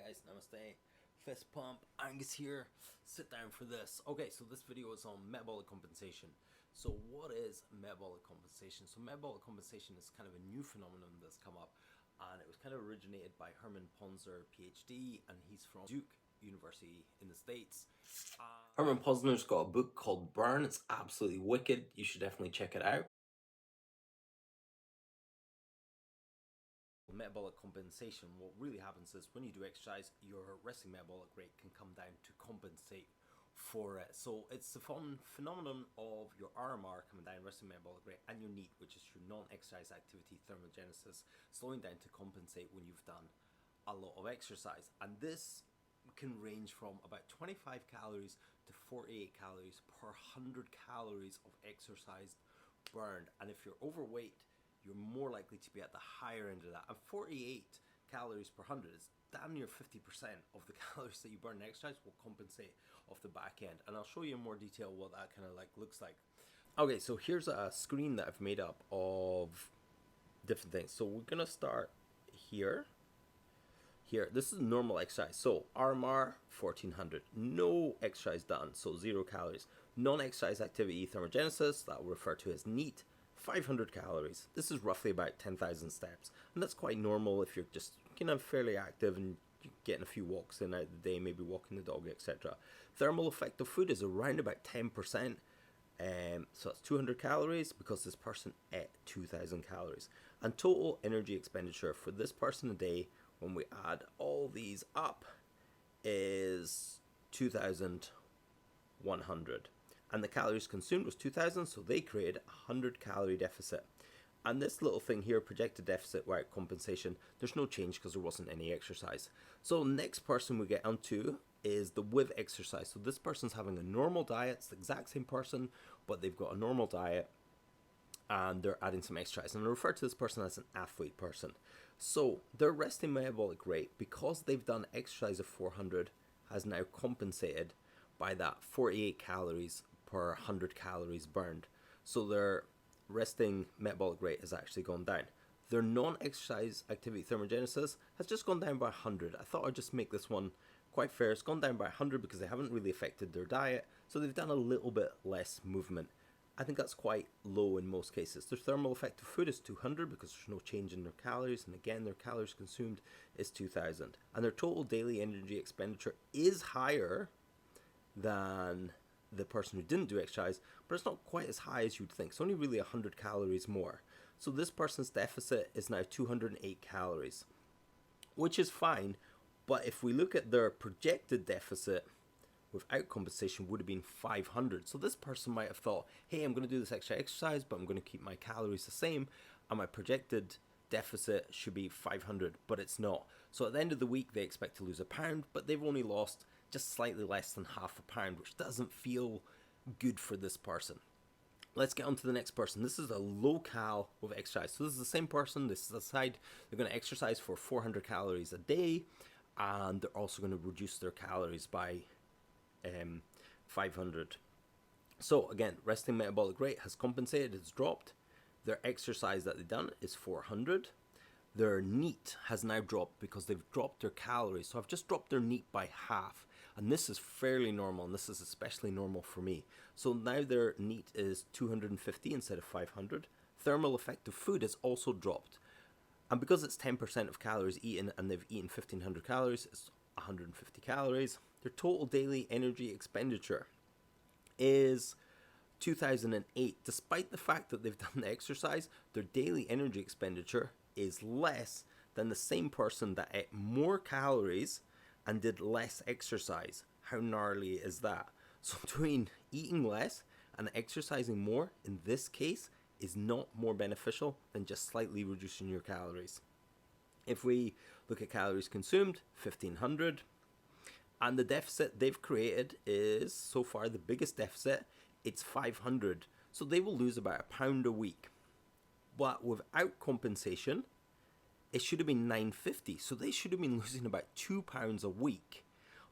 guys, namaste, fist pump, Angus here, sit down for this. Okay, so this video is on metabolic compensation. So what is metabolic compensation? So metabolic compensation is kind of a new phenomenon that's come up, and it was kind of originated by Herman Ponzer, PhD, and he's from Duke University in the States. Herman Posner's got a book called Burn. It's absolutely wicked. You should definitely check it out. Metabolic compensation, what really happens is when you do exercise, your resting metabolic rate can come down to compensate for it. So it's the phenomenon of your RMR coming down, resting metabolic rate, and your NEAT, which is your non-exercise activity thermogenesis, slowing down to compensate when you've done a lot of exercise. And this can range from about 25 calories to 48 calories per 100 calories of exercise burned. And if you're overweight, you're more likely to be at the higher end of that. And 48 calories per 100 is damn near 50% of the calories that you burn in exercise will compensate off the back end. And I'll show you in more detail what that kind of looks like. Okay, so here's a screen that I've made up of different things. So we're gonna start here. This is normal exercise. So RMR 1400, no exercise done, so 0 calories. Non-exercise activity thermogenesis, that we'll refer to as NEAT, 500 calories. This is roughly about 10,000 steps, and that's quite normal if you're just fairly active and getting a few walks in out of the day, maybe walking the dog, etc. Thermal effect of food is around about 10%, so that's 200 calories because this person ate 2,000 calories. And total energy expenditure for this person a day, when we add all these up, is 2,100. And the calories consumed was 2,000, so they created a 100 calorie deficit. And this little thing here, projected deficit without compensation, there's no change because there wasn't any exercise. So next person we get onto is the with exercise. So this person's having a normal diet. It's the exact same person, but they've got a normal diet and they're adding some exercise. And I refer to this person as an athlete person. So their resting metabolic rate, because they've done exercise of 400, has now compensated by that 48 calories per 100 calories burned. So their resting metabolic rate has actually gone down. Their non-exercise activity thermogenesis has just gone down by 100. I thought I'd just make this one quite fair. It's gone down by 100 because they haven't really affected their diet, so they've done a little bit less movement. I think that's quite low in most cases. Their thermal effect of food is 200 because there's no change in their calories, and again their calories consumed is 2,000. And their total daily energy expenditure is higher than the person who didn't do exercise, but it's not quite as high as you'd think. It's only really 100 calories more. So this person's deficit is now 208 calories, which is fine. But if we look at their projected deficit without compensation, would have been 500. So this person might have thought, hey, I'm going to do this extra exercise, but I'm going to keep my calories the same, and my projected deficit should be 500, but it's not. So at the end of the week, they expect to lose a pound, but they've only lost just slightly less than half a pound, which doesn't feel good for this person. Let's get on to the next person. This is a low cal with exercise. So this is the same person. This is the side. They're going to exercise for 400 calories a day, and they're also going to reduce their calories by 500. So again, resting metabolic rate has compensated. It's dropped. Their exercise that they've done is 400. Their NEAT has now dropped because they've dropped their calories. So I've just dropped their NEAT by half. And this is fairly normal, and this is especially normal for me. So now their NEAT is 250 instead of 500. Thermal effect of food has also dropped. And because it's 10% of calories eaten and they've eaten 1,500 calories, it's 150 calories. Their total daily energy expenditure is 2008. Despite the fact that they've done the exercise, their daily energy expenditure is less than the same person that ate more calories and did less exercise. How gnarly is that? So between eating less and exercising more, in this case, is not more beneficial than just slightly reducing your calories. If we look at calories consumed, 1,500, and the deficit they've created is, so far, the biggest deficit. It's 500. So they will lose about a pound a week. But without compensation, it should have been 950. So they should have been losing about 2 pounds a week.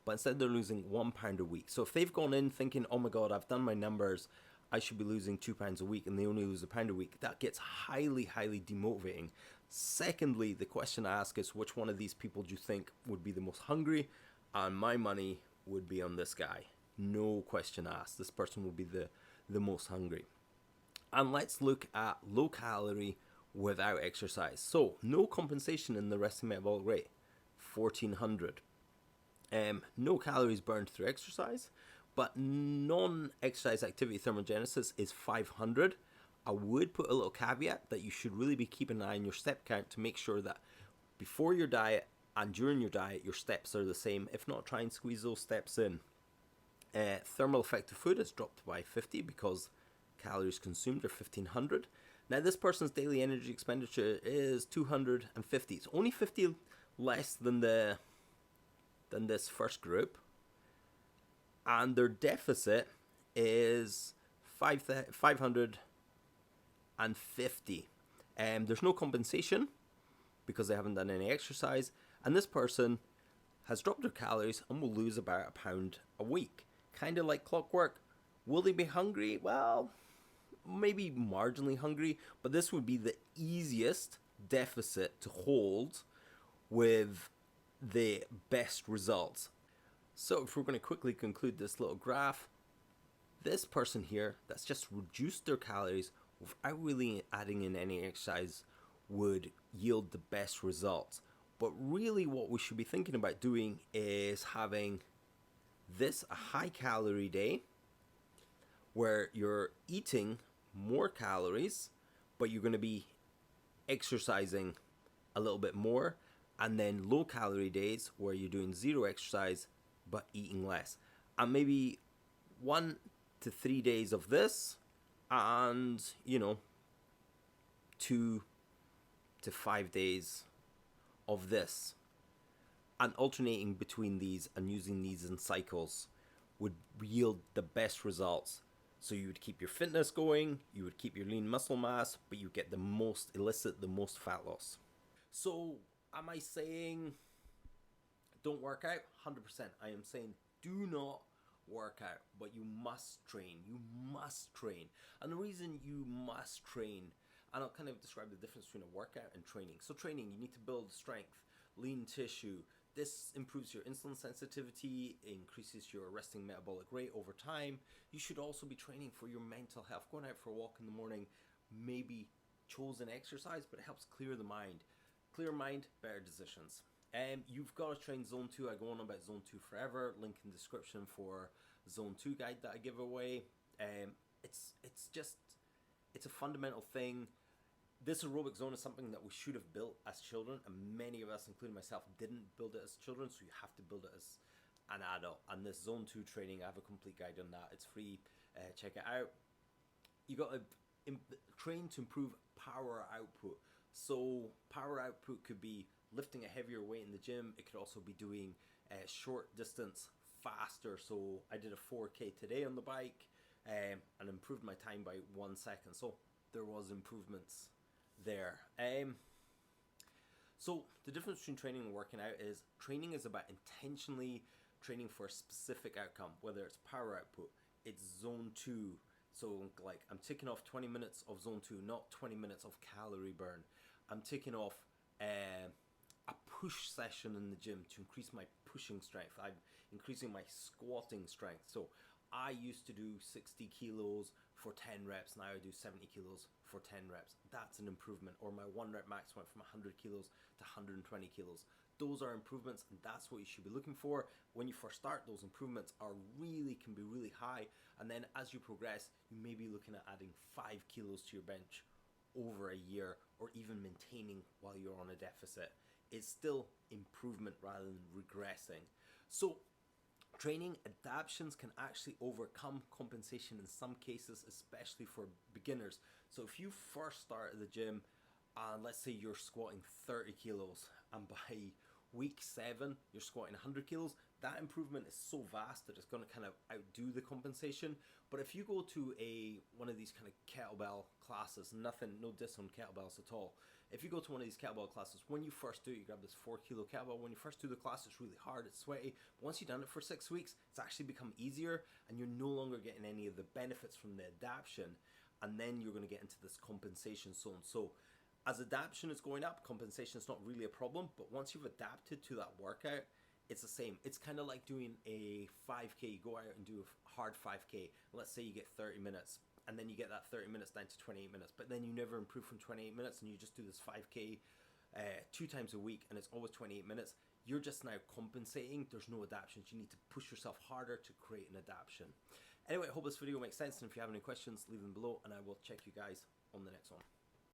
But instead they're losing 1 pound a week. So if they've gone in thinking, oh my God, I've done my numbers, I should be losing 2 pounds a week, and they only lose a pound a week, that gets highly, highly demotivating Secondly, the question I ask is, which one of these people do you think would be the most hungry? And my money would be on this guy. No question asked. This person will be the most hungry. And let's look at low calorie without exercise. So no compensation in the resting metabolic rate, 1400. No calories burned through exercise, but non-exercise activity thermogenesis is 500. I would put a little caveat that you should really be keeping an eye on your step count to make sure that before your diet and during your diet, your steps are the same. If not, try and squeeze those steps in. Thermal effect of food has dropped by 50 because calories consumed are 1500. Now this person's daily energy expenditure is 250. It's only 50 less than this first group, and their deficit is 550. There's no compensation because they haven't done any exercise, and this person has dropped their calories and will lose about a pound a week, kind of like clockwork. Will they be hungry? Well, maybe marginally hungry, but this would be the easiest deficit to hold with the best results. So if we're going to quickly conclude this little graph, this person here that's just reduced their calories without really adding in any exercise would yield the best results. But really what we should be thinking about doing is having this a high calorie day where you're eating more calories, but you're going to be exercising a little bit more, and then low calorie days where you're doing zero exercise but eating less, and maybe 1 to 3 days of this, and 2 to 5 days of this, and alternating between these and using these in cycles would yield the best results. So you would keep your fitness going, you would keep your lean muscle mass, but you get the most fat loss. So am I saying don't work out? 100%. I am saying do not work out, but you must train. You must train. And the reason you must train, and I'll kind of describe the difference between a workout and training. So training, you need to build strength, lean tissue. This improves your insulin sensitivity, increases your resting metabolic rate over time. You should also be training for your mental health. Going out for a walk in the morning may be chosen exercise, but it helps clear the mind. Clear mind, better decisions. You've got to train Zone 2. I go on about Zone 2 forever. Link in the description for Zone 2 guide that I give away. It's a fundamental thing. This aerobic zone is something that we should have built as children, and many of us, including myself, didn't build it as children, so you have to build it as an adult. And this Zone 2 training, I have a complete guide on that. It's free. Check it out. You got to train to improve power output. So power output could be lifting a heavier weight in the gym. It could also be doing short distance faster. So I did a 4K today on the bike and improved my time by 1 second. So there was improvements there. So the difference between training and working out is training is about intentionally training for a specific outcome, whether it's power output, it's Zone 2. So like I'm ticking off 20 minutes of Zone 2, not 20 minutes of calorie burn. I'm ticking off a push session in the gym to increase my pushing strength. I'm increasing my squatting strength. So I used to do 60 kilos for 10 reps. Now I do 70 kilos for 10 reps. That's an improvement. Or my 1 rep max went from 100 kilos to 120 kilos. Those are improvements, and that's what you should be looking for. When you first start, those improvements can be really high. And then as you progress, you may be looking at adding 5 kilos to your bench over a year, or even maintaining while you're on a deficit. It's still improvement rather than regressing. So training adaptations can actually overcome compensation in some cases, especially for beginners. So if you first start at the gym and let's say you're squatting 30 kilos and by week 7 you're squatting 100 kilos, that improvement is so vast that it's going to kind of outdo the compensation. But if you go to one of these kind of kettlebell classes, no diss on kettlebells at all. If you go to one of these kettlebell classes, when you first do it, you grab this 4 kilo kettlebell. When you first do the class, it's really hard, it's sweaty. But once you've done it for 6 weeks, it's actually become easier, and you're no longer getting any of the benefits from the adaptation. And then you're going to get into this compensation zone. So As adaptation is going up, compensation is not really a problem, but once you've adapted to that workout, it's the same. It's kind of like doing a 5K. You go out and do a hard 5K. Let's say you get 30 minutes, and then you get that 30 minutes down to 28 minutes, but then you never improve from 28 minutes, and you just do this 5K 2 times a week, and it's always 28 minutes. You're just now compensating. There's no adaptations. You need to push yourself harder to create an adaptation. Anyway, I hope this video makes sense, and if you have any questions, leave them below, and I will check you guys on the next one.